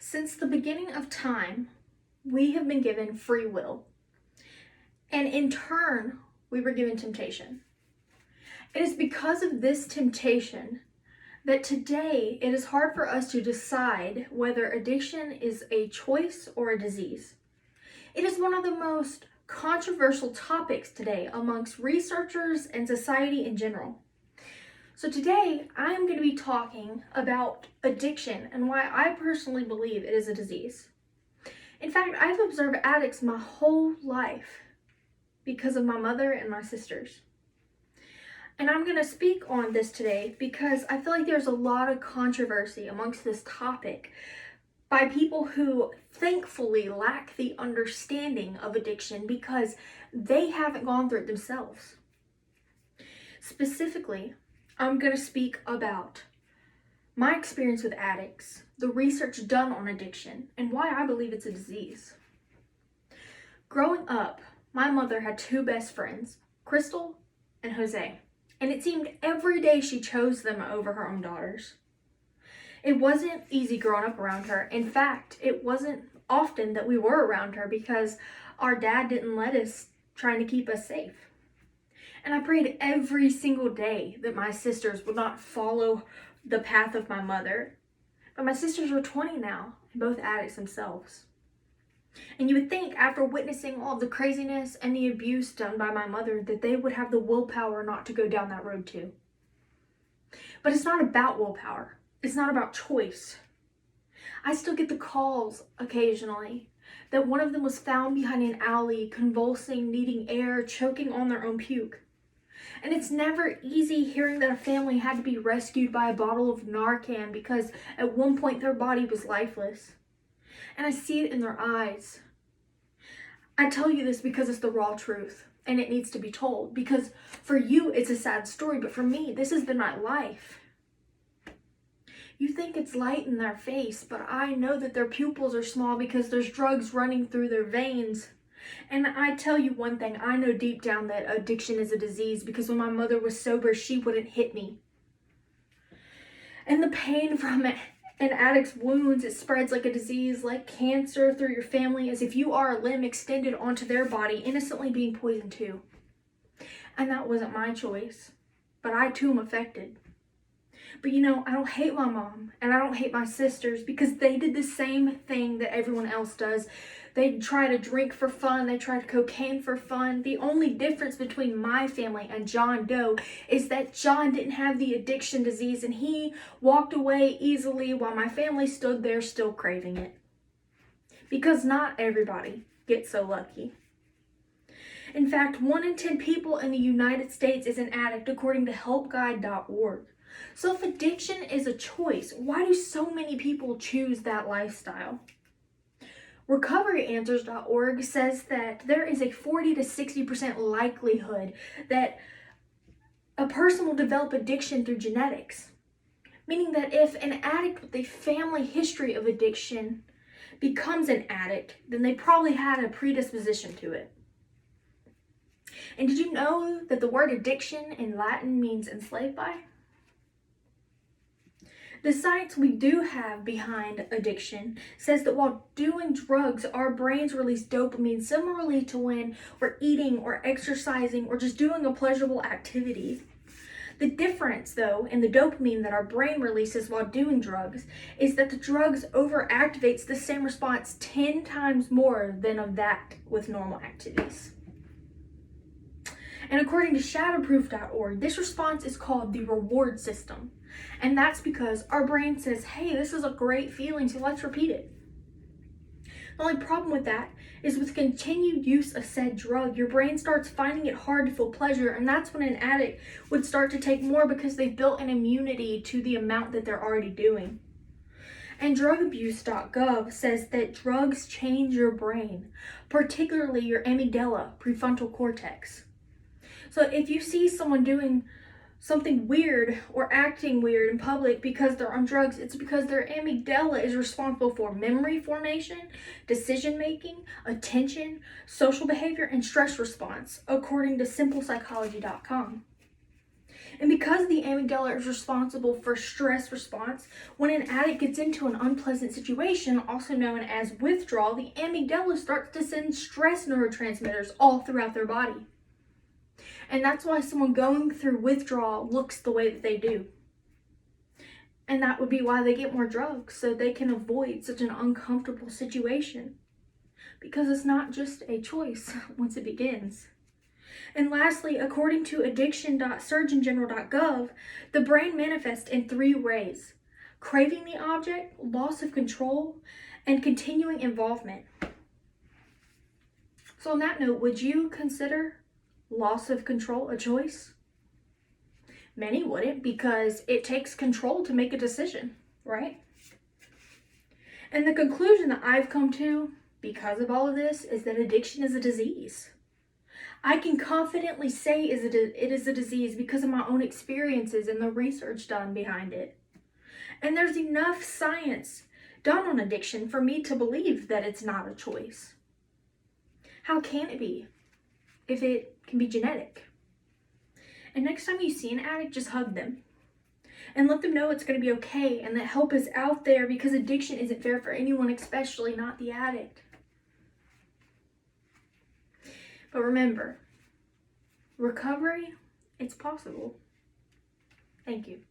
Since the beginning of time, we have been given free will, and in turn, we were given temptation. It is because of this temptation that today it is hard for us to decide whether addiction is a choice or a disease. It is one of the most controversial topics today amongst researchers and society in general. So today, I'm going to be talking about addiction and why I personally believe it is a disease. In fact, I've observed addicts my whole life because of my mother and my sisters. And I'm going to speak on this today because I feel like there's a lot of controversy amongst this topic by people who thankfully lack the understanding of addiction because they haven't gone through it themselves. Specifically, I'm going to speak about my experience with addicts, the research done on addiction, and why I believe it's a disease. Growing up, my mother had two best friends, Crystal and Jose, and it seemed every day she chose them over her own daughters. It wasn't easy growing up around her. In fact, it wasn't often that we were around her because our dad didn't let us, trying to keep us safe. And I prayed every single day that my sisters would not follow the path of my mother. But my sisters are 20 now, and both addicts themselves. And you would think after witnessing all the craziness and the abuse done by my mother that they would have the willpower not to go down that road too. But it's not about willpower. It's not about choice. I still get the calls occasionally that one of them was found behind an alley, convulsing, needing air, choking on their own puke. And it's never easy hearing that a family had to be rescued by a bottle of Narcan because at one point their body was lifeless. And I see it in their eyes. I tell you this because it's the raw truth and it needs to be told. Because for you, it's a sad story, but for me, this has been my life. You think it's light in their face, but I know that their pupils are small because there's drugs running through their veins. And I tell you one thing, I know deep down that addiction is a disease because when my mother was sober, she wouldn't hit me. And the pain from it, an addict's wounds, it spreads like a disease, like cancer through your family, as if you are a limb extended onto their body, innocently being poisoned too. And that wasn't my choice, but I too am affected. But I don't hate my mom and I don't hate my sisters because they did the same thing that everyone else does. They try to drink for fun. They tried cocaine for fun. The only difference between my family and John Doe is that John didn't have the addiction disease and he walked away easily while my family stood there still craving it. Because not everybody gets so lucky. In fact, 1 in 10 people in the United States is an addict according to helpguide.org. So if addiction is a choice, why do so many people choose that lifestyle? RecoveryAnswers.org says that there is a 40 to 60% likelihood that a person will develop addiction through genetics. Meaning that if an addict with a family history of addiction becomes an addict, then they probably had a predisposition to it. And did you know that the word addiction in Latin means enslaved by? The science we do have behind addiction says that while doing drugs, our brains release dopamine similarly to when we're eating or exercising or just doing a pleasurable activity. The difference, though, in the dopamine that our brain releases while doing drugs is that the drugs overactivates the same response 10 times more than of that with normal activities. And according to Shadowproof.org, this response is called the reward system. And that's because our brain says, hey, this is a great feeling, so let's repeat it. The only problem with that is with continued use of said drug, your brain starts finding it hard to feel pleasure, and that's when an addict would start to take more because they've built an immunity to the amount that they're already doing. And drugabuse.gov says that drugs change your brain, particularly your amygdala, prefrontal cortex. So if you see someone doing something weird or acting weird in public because they're on drugs, it's because their amygdala is responsible for memory formation, decision making, attention, social behavior, and stress response, according to simplepsychology.com. And because the amygdala is responsible for stress response, when an addict gets into an unpleasant situation, also known as withdrawal, the amygdala starts to send stress neurotransmitters all throughout their body. And that's why someone going through withdrawal looks the way that they do. And that would be why they get more drugs, so they can avoid such an uncomfortable situation. Because it's not just a choice once it begins. And lastly, according to addiction.surgeongeneral.gov, the brain manifests in 3 ways: craving the object, loss of control, and continuing involvement. So on that note, would you consider loss of control a choice? Many wouldn't, because it takes control to make a decision, right? And the conclusion that I've come to because of all of this is that addiction is a disease. I can confidently say it is a disease because of my own experiences and the research done behind it. And there's enough science done on addiction for me to believe that it's not a choice. How can it be if it can be genetic? And next time you see an addict, just hug them and let them know it's going to be okay and that help is out there, because addiction isn't fair for anyone, especially not the addict. But remember, recovery, it's possible. Thank you.